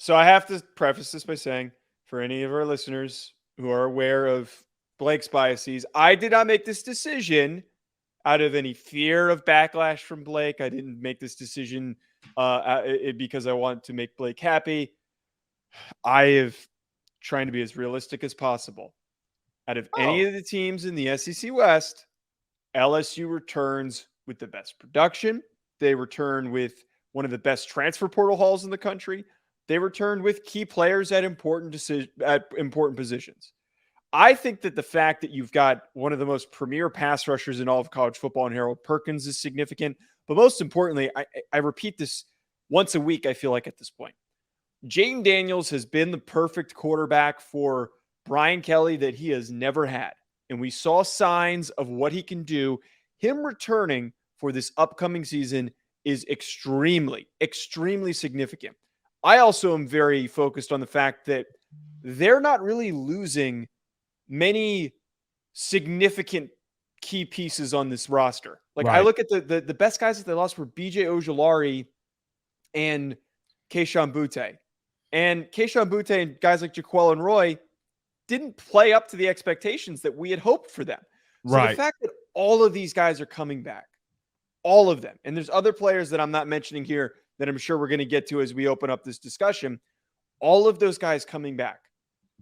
So I have to preface this by saying, for any of our listeners who are aware of Blake's biases, I did not make this decision out of any fear of backlash from Blake. I didn't make this decision because I want to make Blake happy. I have trying to be as realistic as possible. Out of any of the teams in the SEC West, LSU returns with the best production. They return with one of the best transfer portal hauls in the country. They returned with key players at important positions. I think that the fact that you've got one of the most premier pass rushers in all of college football in Harold Perkins is significant. But most importantly, I repeat this once a week, I feel like at this point. Jaden Daniels has been the perfect quarterback for Brian Kelly that he has never had. And we saw signs of what he can do. Him returning for this upcoming season is extremely, extremely significant. I also am very focused on the fact that they're not really losing many significant key pieces on this roster. Like I look at the best guys that they lost were BJ Ojulari and Keishon Butte. And Keishon Butte and guys like Jaquel and Roy didn't play up to the expectations that we had hoped for them. So the fact that all of these guys are coming back, all of them, and there's other players that I'm not mentioning here that I'm sure we're going to get to as we open up this discussion, all of those guys coming back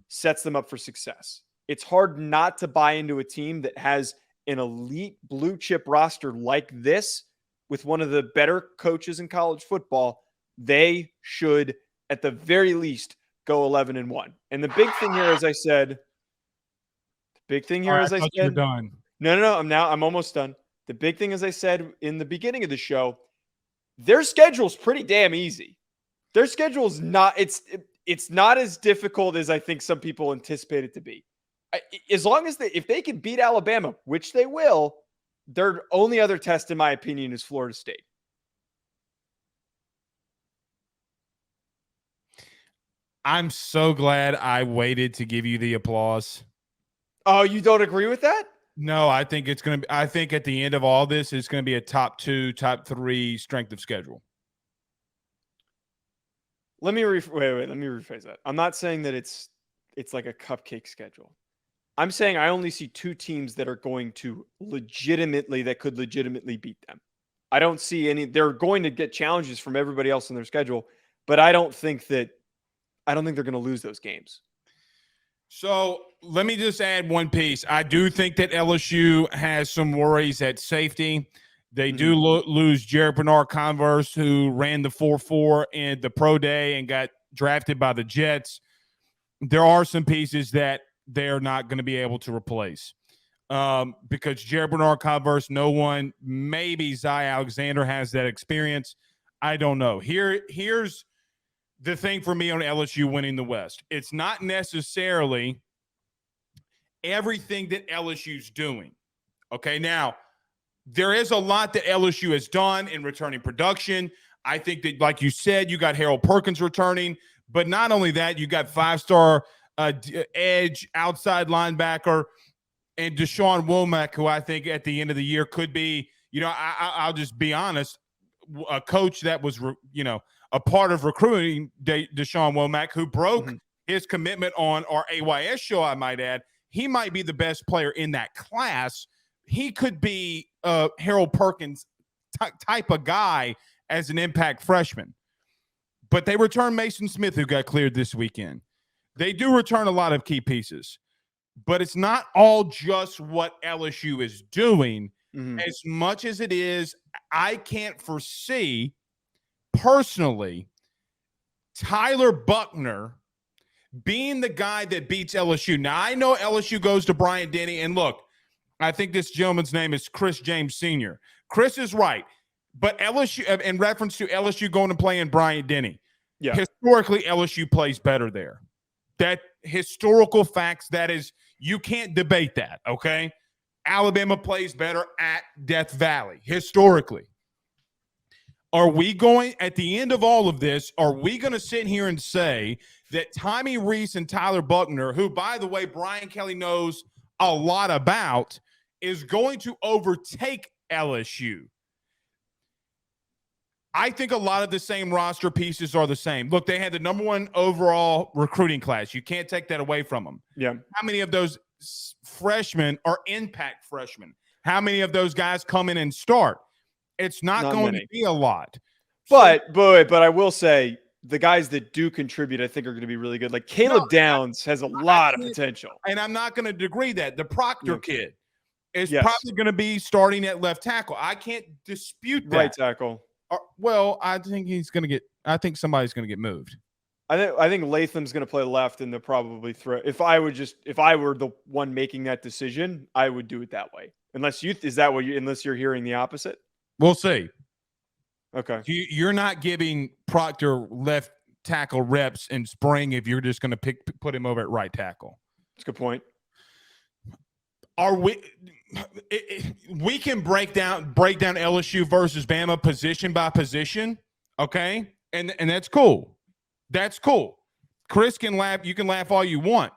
sets them up for success. It's hard not to buy into a team that has an elite blue chip roster like this with one of the better coaches in college football. They should, at the very least, go 11-1. And the big thing here, as I said, you're done. No, I'm almost done. The big thing, as I said in the beginning of the show, their schedule's pretty damn easy. Their schedule is not, it's not as difficult as I think some people anticipate it to be. As long as if they can beat Alabama, which they will, their only other test, in my opinion, is Florida State. I'm so glad I waited to give you the applause. Oh, you don't agree with that? No, I think it's going to be, I think at the end of all this, it's going to be a top 2, top 3 strength of schedule. Let me rephrase that. I'm not saying that it's like a cupcake schedule. I'm saying I only see 2 teams that are going to that could legitimately beat them. I don't see any. They're going to get challenges from everybody else in their schedule, but I don't think they're going to lose those games. So let me just add one piece. I do think that LSU has some worries at safety. They do lose Jared Bernard-Converse, who ran the 4.4 in the pro day and got drafted by the Jets. There are some pieces that they're not going to be able to replace because Jared Bernard-Converse, no one, maybe Zy Alexander has that experience. I don't know. Here's the thing for me on LSU winning the West. It's not necessarily everything that LSU's doing. Okay, now, there is a lot that LSU has done in returning production. I think that, like you said, you got Harold Perkins returning, but not only that, you got 5-star edge, outside linebacker, and Deshaun Womack, who I think at the end of the year could be, I'll just be honest, a coach that was, a part of recruiting Deshaun Womack, who broke his commitment on our AYS show, I might add. He might be the best player in that class. He could be Harold Perkins type of guy as an impact freshman. But they return Mason Smith, who got cleared this weekend. They do return a lot of key pieces. But it's not all just what LSU is doing. As much as it is, I can't foresee personally Tyler Buckner being the guy that beats LSU. Now, I know LSU goes to Bryant-Denny, and look, I think this gentleman's name is Chris James Sr. Chris is right, but LSU, in reference to LSU going to play in Bryant-Denny, historically, LSU plays better there. That historical facts, that is, you can't debate that, okay? Alabama plays better at Death Valley, historically. Are we going, at the end of all of this, are we going to sit here and say that Tommy Rees and Tyler Buckner, who, by the way, Brian Kelly knows a lot about, is going to overtake LSU? I think a lot of the same roster pieces are the same. Look, they had the number 1 overall recruiting class. You can't take that away from them. Yeah. How many of those freshmen are impact freshmen? How many of those guys come in and start? It's not going to be a lot. But I will say the guys that do contribute, I think, are going to be really good. Like Caleb Downs has a lot of potential. And I'm not going to degree that. The Proctor kid is probably going to be starting at left tackle. I can't dispute that. Right tackle. Well, I think I think somebody's going to get moved. I think Latham's going to play left, and they'll probably throw. If I were the one making that decision, I would do it that way. Unless you're hearing the opposite. We'll see. Okay. You're not giving Proctor left tackle reps in spring if you're just going to put him over at right tackle. That's a good point. Are we? We can break down LSU versus Bama position by position, okay? And that's cool. That's cool. Chris can laugh. You can laugh all you want.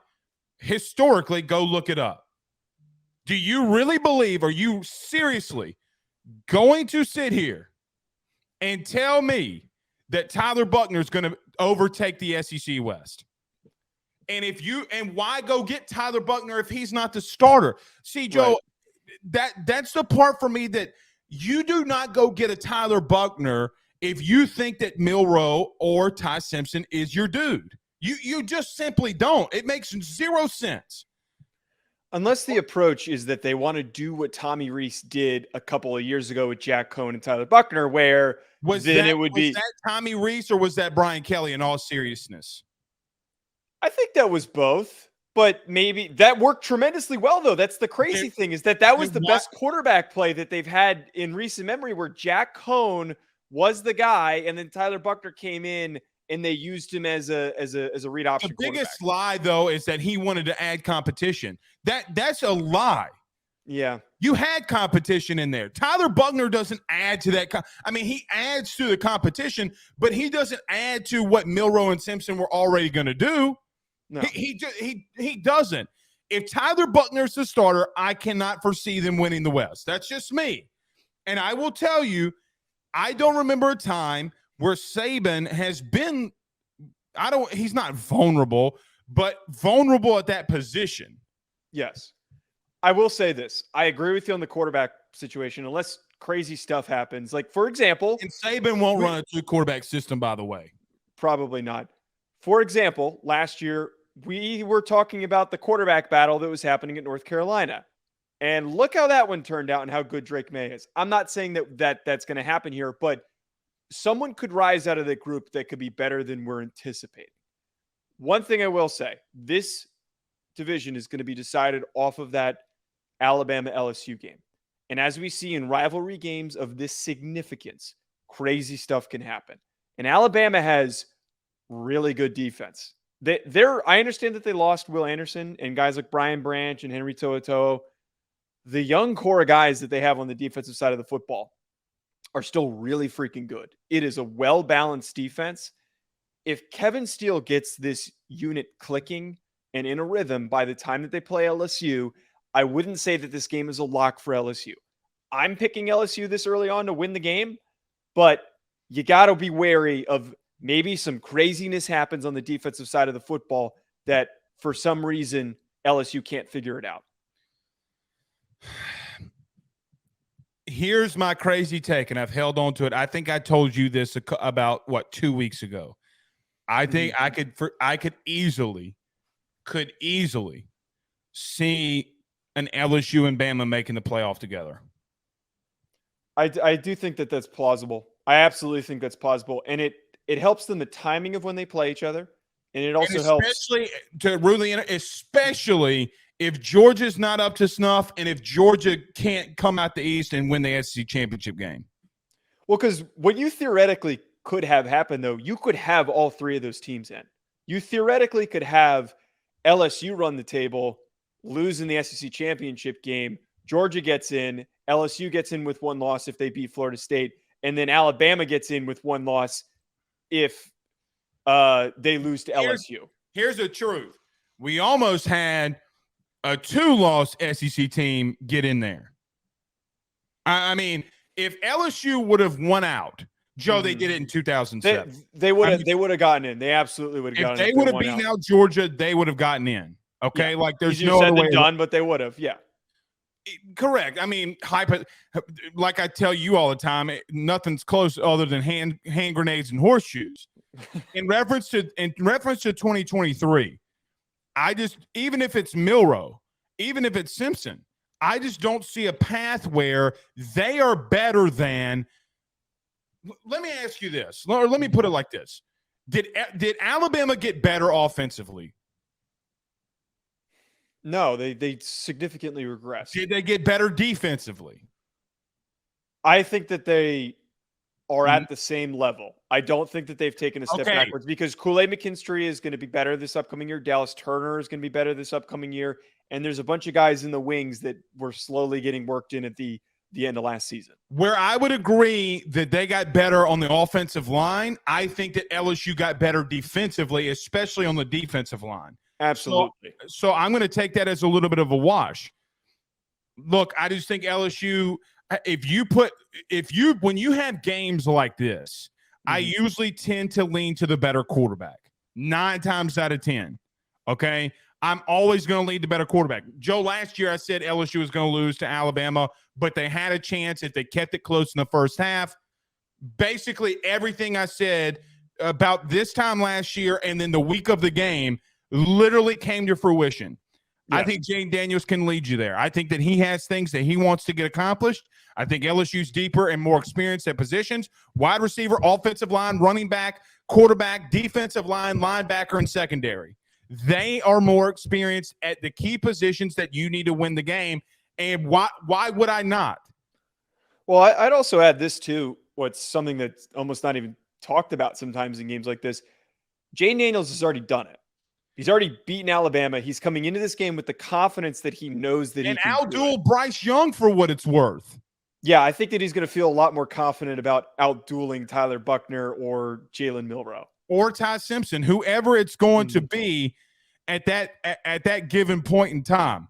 Historically, go look it up. Do you really believe? Are you seriously going to sit here and tell me that Tyler Buckner is going to overtake the SEC West? And why go get Tyler Buckner if he's not the starter? See, Joe, that's the part for me that you do not go get a Tyler Buckner if you think that Milroe or Ty Simpson is your dude. You just simply don't. It makes zero sense. Unless the approach is that they want to do what Tommy Rees did a couple of years ago with Jack Cohn and Tyler Buckner, where was that Tommy Rees or was that Brian Kelly in all seriousness? I think that was both, but maybe that worked tremendously well, though. That's the crazy thing is that was the best quarterback play that they've had in recent memory, where Jack Cohn was the guy, and then Tyler Buckner came in and they used him as a read option. The biggest lie, though, is that he wanted to add competition. That's a lie. Yeah. You had competition in there. Tyler Buckner doesn't add to that. He adds to the competition, but he doesn't add to what Milroe and Simpson were already going to do. No. He doesn't. If Tyler Buckner's the starter, I cannot foresee them winning the West. That's just me. And I will tell you, I don't remember a time where Saban has been, he's not vulnerable, but vulnerable at that position. Yes. I will say this. I agree with you on the quarterback situation, unless crazy stuff happens. Like, for example. And Saban won't run a 2-quarterback system, by the way. Probably not. For example, last year, we were talking about the quarterback battle that was happening at North Carolina. And look how that one turned out and how good Drake May is. I'm not saying that's going to happen here, but someone could rise out of the group that could be better than we're anticipating. One thing I will say, this division is going to be decided off of that Alabama LSU game. And as we see in rivalry games of this significance, crazy stuff can happen. And Alabama has really good defense. I understand that they lost Will Anderson and guys like Brian Branch and Henry To'oTo'o. The young core of guys that they have on the defensive side of the football are still really freaking good. It is a well-balanced defense. If Kevin Steele gets this unit clicking and in a rhythm by the time that they play LSU, I wouldn't say that this game is a lock for LSU. I'm picking LSU this early on to win the game, but you got to be wary of maybe some craziness happens on the defensive side of the football that for some reason LSU can't figure it out. Here's my crazy take, and I've held on to it. I think I told you this about 2 weeks ago. I think I could easily see an LSU and Bama making the playoff together. I do think that that's plausible. I absolutely think that's plausible, and it helps them the timing of when they play each other, and it also helps especially if Georgia's not up to snuff, and if Georgia can't come out the East and win the SEC championship game. Well, because what you theoretically could have happened, though, you could have all three of those teams in. You theoretically could have LSU run the table, lose in the SEC championship game. Georgia gets in. LSU gets in with one loss if they beat Florida State. And then Alabama gets in with one loss if they lose to LSU. Here's the truth. We almost had a 2-loss SEC team get in there. I mean, if LSU would have won out Joe, they did it in 2007. They would have gotten in. They absolutely would have gotten in. If they would have beaten out Georgia, they would have gotten in. Okay, yeah. like there's easier no said other than way done, but they would have. Yeah, correct. I mean, like I tell you all the time, nothing's close other than hand grenades and horseshoes. In reference to 2023, I just, even if it's Milroe, even if it's Simpson, I just don't see a path where they are better than. Let me ask you this, or let me put it like this: Did Alabama get better offensively? No, they significantly regressed. Did they get better defensively? I think that they are at the same level. I don't think that they've taken a step backwards because Kool-Aid McKinstry is going to be better this upcoming year. Dallas Turner is going to be better this upcoming year. And there's a bunch of guys in the wings that were slowly getting worked in at the end of last season. Where I would agree that they got better on the offensive line, I think that LSU got better defensively, especially on the defensive line. Absolutely. So I'm going to take that as a little bit of a wash. Look, I just think LSU, when you have games like this, I usually tend to lean to the better quarterback 9 times out of 10. Okay. I'm always going to lead the better quarterback. Joe, last year I said LSU was going to lose to Alabama, but they had a chance if they kept it close in the first half. Basically, everything I said about this time last year and then the week of the game literally came to fruition. Yes. I think Jane Daniels can lead you there. I think that he has things that he wants to get accomplished. I think LSU's deeper and more experienced at positions: wide receiver, offensive line, running back, quarterback, defensive line, linebacker, and secondary. They are more experienced at the key positions that you need to win the game. And why would I not? Well, I'd also add this too. What's something that's almost not even talked about sometimes in games like this. Jane Daniels has already done it. He's already beaten Alabama. He's coming into this game with the confidence that he knows that he can outduel Bryce Young for what it's worth. Yeah, I think that he's going to feel a lot more confident about outdueling Tyler Buckner or Jalen Milroe. Or Ty Simpson, whoever it's going to be at that given point in time.